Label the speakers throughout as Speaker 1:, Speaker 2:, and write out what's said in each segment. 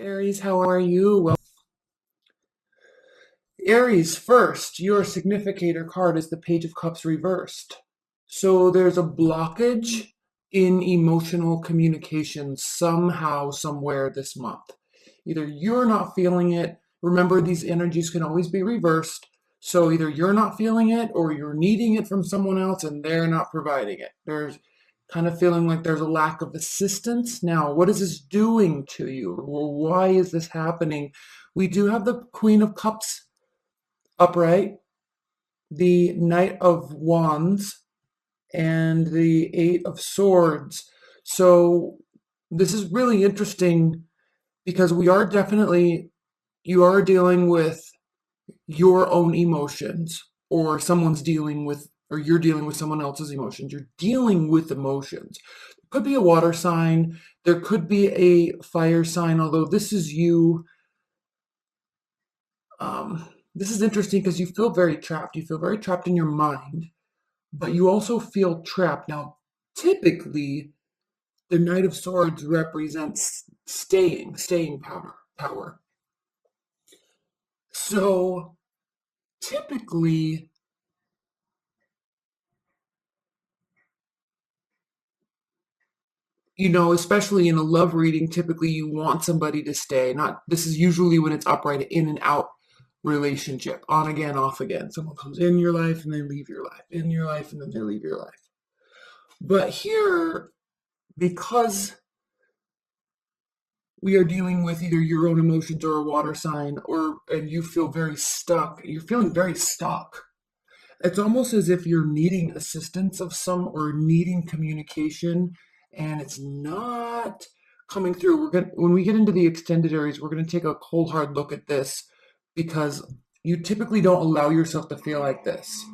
Speaker 1: Aries, how are you? Well, Aries, first, your significator card is the Page of Cups reversed. So there's a blockage in emotional communication somehow, somewhere this month. Either you're not feeling it. Remember, these energies can always be reversed. So either you're not feeling it or you're needing it from someone else and they're not providing it. There's kind of feeling like there's a lack of assistance. Now, what is this doing to you? Well, why is this happening? We do have the Queen of Cups upright, the Knight of Wands, and the Eight of Swords. So this is really interesting because you are dealing with your own emotions, or you're dealing with someone else's emotions. You're dealing with emotions. It could be a water sign. There could be a fire sign, although this is you. This is interesting because you feel very trapped. You feel very trapped in your mind, but you also feel trapped. Now, typically, the Knight of Swords represents staying power. So, typically, especially in a love reading, typically you want somebody to stay. This is usually when it's upright, in and out relationship, on again, off again. Someone comes in your life and they leave your life, in your life and then they leave your life. But here, because we are dealing with either your own emotions or a water sign, and you feel very stuck, you're feeling very stuck. It's almost as if you're needing assistance or needing communication, and it's not coming through. When we get into the extended areas, we're going to take a cold hard look at this, because you typically don't allow yourself to feel like this.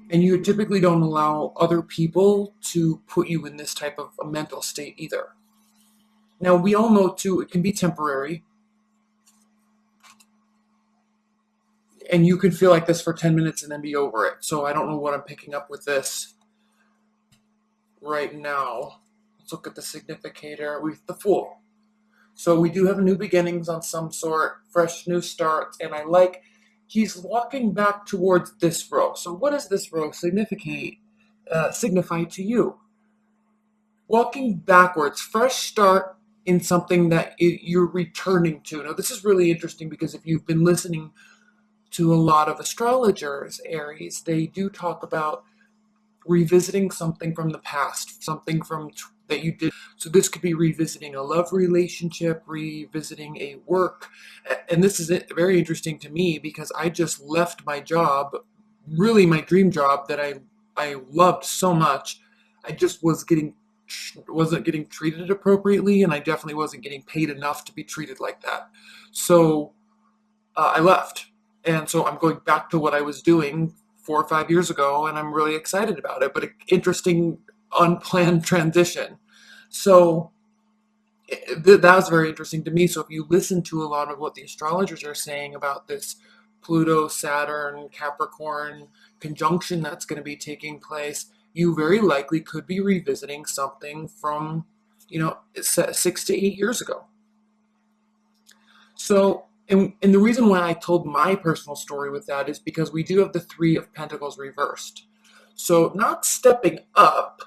Speaker 1: And you typically don't allow other people to put you in this type of a mental state either. Now, we all know too, it can be temporary. And you can feel like this for 10 minutes and then be over it. So I don't know what I'm picking up with this right now. Let's look at the significator with the Fool. So we do have new beginnings on some sort, fresh new starts, and he's walking back towards this row. So what does this row signify to you? Walking backwards, fresh start in something that you're returning to. Now this is really interesting because if you've been listening to a lot of astrologers, Aries, they do talk about revisiting something from the past, something that you did. So this could be revisiting a love relationship, revisiting a work. And this is very interesting to me because I just left my job, really my dream job that I loved so much. I just wasn't getting treated appropriately, and I definitely wasn't getting paid enough to be treated like that. So I left. And so I'm going back to what I was doing 4 or 5 years ago, and I'm really excited about it, but an interesting, unplanned transition. So that was very interesting to me. So if you listen to a lot of what the astrologers are saying about this Pluto, Saturn, Capricorn conjunction that's going to be taking place, you very likely could be revisiting something from, 6 to 8 years ago. So, and the reason why I told my personal story with that is because we do have the Three of Pentacles reversed. So not stepping up,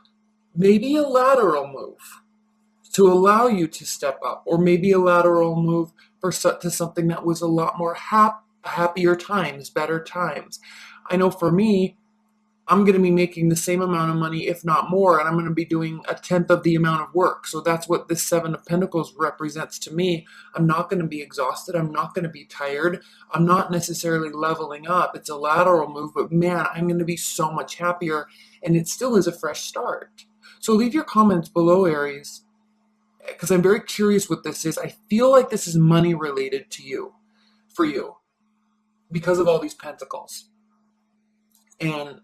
Speaker 1: maybe a lateral move to allow you to step up, or maybe a lateral move to something that was a lot more happier times, better times. I know for me, I'm going to be making the same amount of money, if not more, and I'm going to be doing a tenth of the amount of work. So that's what this Seven of Pentacles represents to me. I'm not going to be exhausted. I'm not going to be tired. I'm not necessarily leveling up. It's a lateral move, but man, I'm going to be so much happier, and it still is a fresh start. So leave your comments below, Aries, because I'm very curious what this is. I feel like this is money related for you, because of all these pentacles. And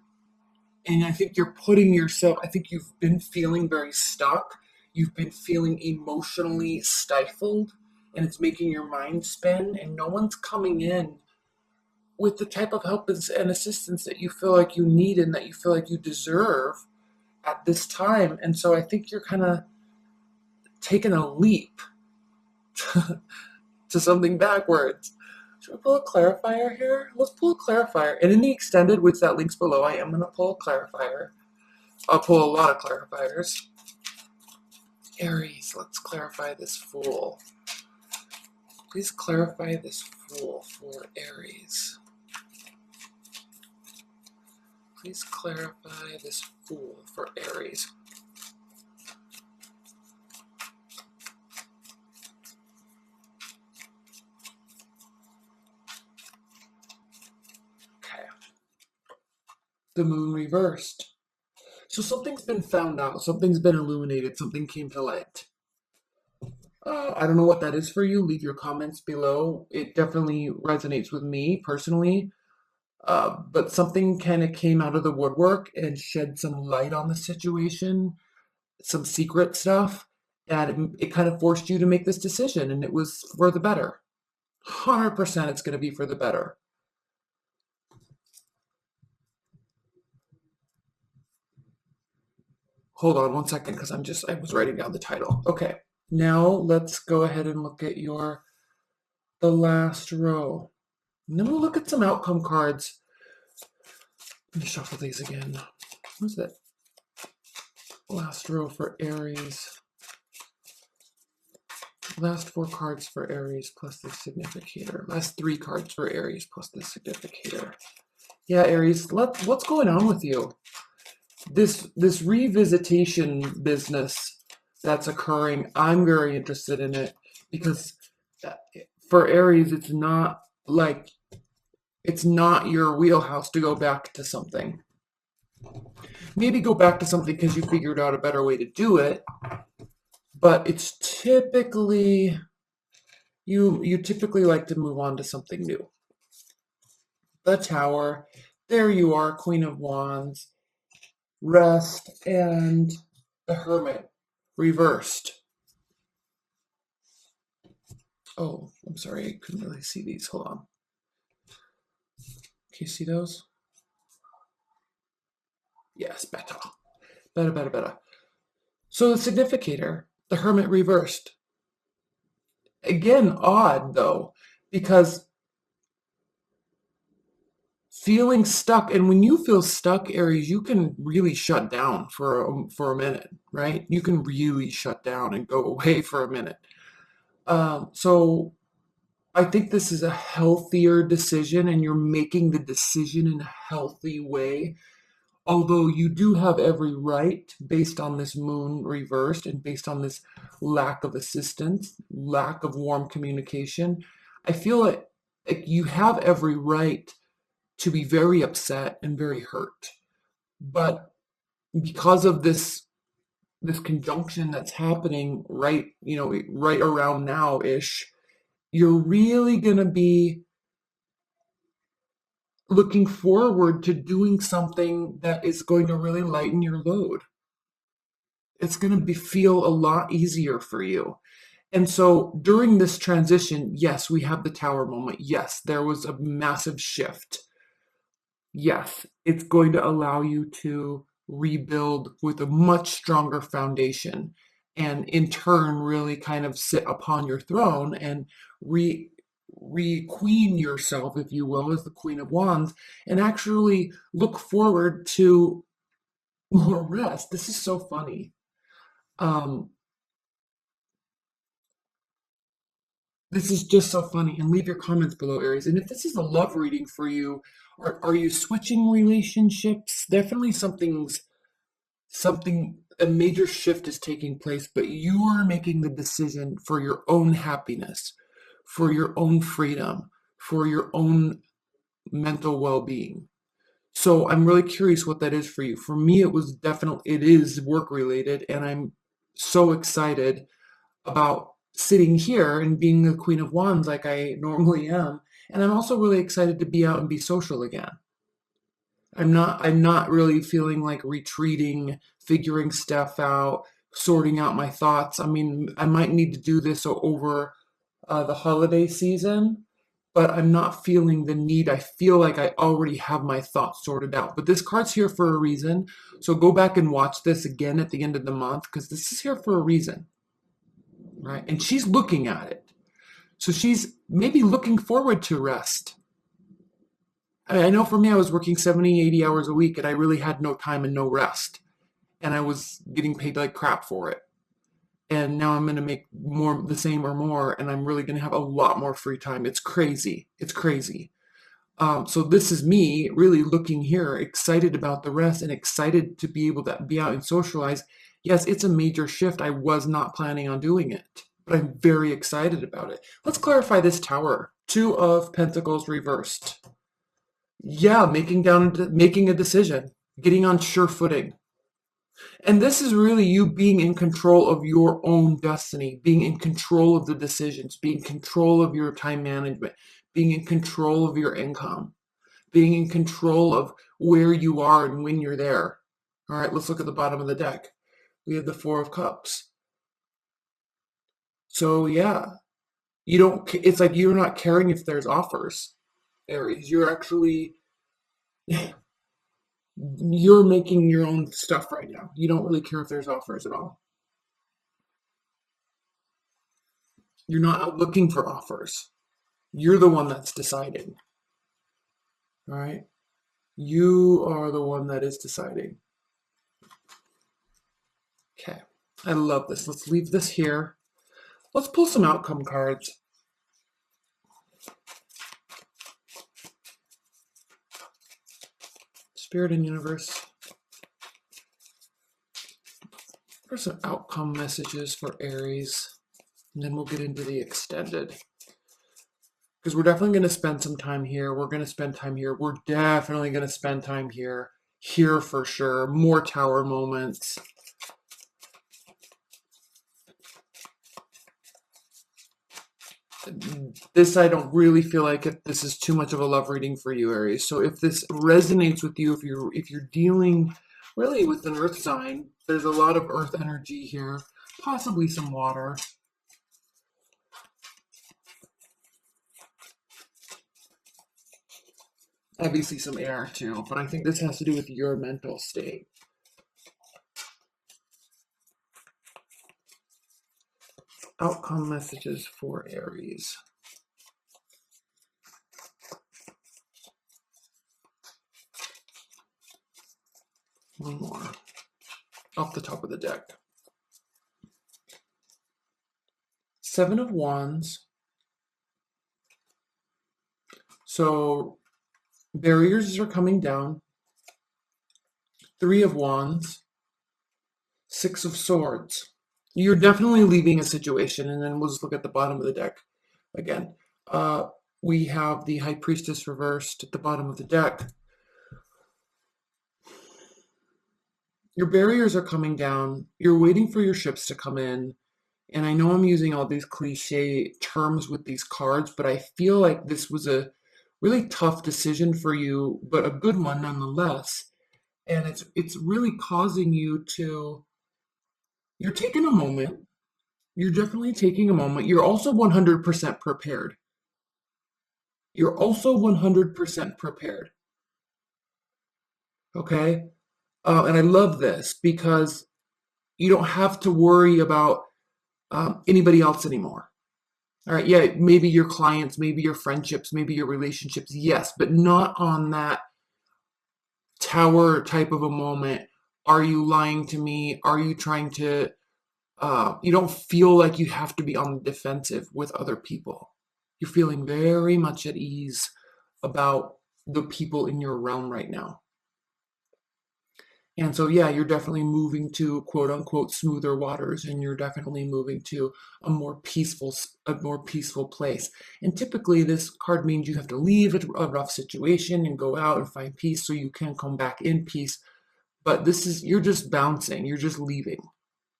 Speaker 1: I think you're I think you've been feeling very stuck. You've been feeling emotionally stifled, and it's making your mind spin, and no one's coming in with the type of help and assistance that you feel like you need and that you feel like you deserve at this time. And so I think you're kind of taking a leap to something backwards. Should we pull a clarifier here? Let's pull a clarifier. And in the extended, which that links below, I am going to pull a clarifier. I'll pull a lot of clarifiers. Aries, let's clarify this Fool. Please clarify this Fool for Aries. Please clarify this Fool for Aries. Okay. The Moon reversed. So something's been found out, something's been illuminated, something came to light. I don't know what that is for you. Leave your comments below. It definitely resonates with me personally. But something kind of came out of the woodwork and shed some light on the situation, some secret stuff, and it kind of forced you to make this decision, and it was for the better. 100% it's going to be for the better. Hold on one second, because I was writing down the title. Okay, now let's go ahead and look at the last row. And then we'll look at some outcome cards. Let me shuffle these again. What's that? Last row for Aries. Last 4 cards for Aries plus the significator. Last 3 cards for Aries plus the significator. Yeah, Aries, what's going on with you? This revisitation business that's occurring, I'm very interested in it, because for Aries, it's not your wheelhouse to go back to something. Maybe go back to something because you figured out a better way to do it, but it's typically, you typically like to move on to something new. The Tower, there you are, Queen of Wands, Rest, and the Hermit reversed. Oh, I'm sorry, I couldn't really see these. Hold on. Can you see those? Yes, better. Better. So the significator, the Hermit reversed. Again, odd though, because feeling stuck, and when you feel stuck, Aries, you can really shut down for a minute, right? You can really shut down and go away for a minute. So I think this is a healthier decision, and you're making the decision in a healthy way. Although you do have every right, based on this Moon reversed and based on this lack of assistance, lack of warm communication, I feel like you have every right to be very upset and very hurt. But because of this conjunction that's happening right around now-ish, you're really going to be looking forward to doing something that is going to really lighten your load. It's going to feel a lot easier for you. And so during this transition, yes, we have the Tower moment. Yes, there was a massive shift. Yes, it's going to allow you to rebuild with a much stronger foundation, and in turn really kind of sit upon your throne and re-queen yourself, if you will, as the Queen of Wands, and actually look forward to more rest. This is so funny. This is just so funny. And leave your comments below, Aries. And if this is a love reading for you, are you switching relationships? Definitely a major shift is taking place, but you are making the decision for your own happiness, for your own freedom, for your own mental well-being. So I'm really curious what that is for you. For me, it is work related, and I'm so excited about sitting here and being the Queen of Wands like I normally am. And I'm also really excited to be out and be social again. I'm not really feeling like retreating, figuring stuff out, sorting out my thoughts. I mean, I might need to do this over the holiday season, but I'm not feeling the need. I feel like I already have my thoughts sorted out. But this card's here for a reason. So go back and watch this again at the end of the month, because this is here for a reason, right? And she's looking at it. So she's maybe looking forward to rest. I know for me, I was working 70, 80 hours a week and I really had no time and no rest. And I was getting paid like crap for it. And now I'm going to make more, the same or more, and I'm really going to have a lot more free time. It's crazy. It's crazy. So this is me really looking here, excited about the rest and excited to be able to be out and socialize. Yes, it's a major shift. I was not planning on doing it, but I'm very excited about it. Let's clarify this tower. Two of Pentacles reversed. Yeah, making a decision, getting on sure footing. And this is really you being in control of your own destiny, being in control of the decisions, being in control of your time management, being in control of your income, being in control of where you are and when you're there. All right, let's look at the bottom of the deck. We have the Four of Cups. So yeah, it's like you're not caring if there's offers, Aries. You're actually, you're making your own stuff right now. You don't really care if there's offers at all. You're not out looking for offers. You're the one that's deciding. All right? You are the one that is deciding. Okay. I love this. Let's leave this here. Let's pull some outcome cards. Spirit and Universe. For some outcome messages for Aries. And then we'll get into the extended. Because we're definitely going to spend some time here. We're going to spend time here. We're definitely going to spend time here. Here for sure. More tower moments. This, I don't really feel like this is too much of a love reading for you, Aries. So if this resonates with you, if you're dealing really with an earth sign, there's a lot of earth energy here. Possibly some water. Obviously some air too, but I think this has to do with your mental state. Outcome messages for Aries. One more. Off the top of the deck. Seven of Wands. So barriers are coming down. Three of Wands. Six of Swords. You're definitely leaving a situation, and then we'll just look at the bottom of the deck again. We have the High Priestess reversed at the bottom of the deck. Your barriers are coming down. You're waiting for your ships to come in. And I know I'm using all these cliche terms with these cards, but I feel like this was a really tough decision for you, but a good one nonetheless. And it's really causing you to, you're taking a moment. You're definitely taking a moment. You're also 100% prepared. You're also 100% prepared. Okay? And I love this because you don't have to worry about anybody else anymore. All right, yeah, maybe your clients, maybe your friendships, maybe your relationships, yes, but not on that tower type of a moment. Are you lying to me? Are you trying to, you don't feel like you have to be on the defensive with other people. You're feeling very much at ease about the people in your realm right now. And so, yeah, you're definitely moving to quote unquote smoother waters, and you're definitely moving to a more peaceful place. And typically this card means you have to leave a rough situation and go out and find peace so you can come back in peace. But this is, you're just bouncing, you're just leaving.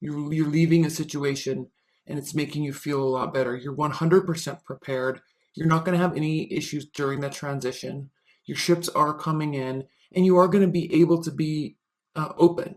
Speaker 1: You're leaving a situation and it's making you feel a lot better. You're 100% prepared. You're not going to have any issues during that transition. Your ships are coming in and you are going to be able to be open.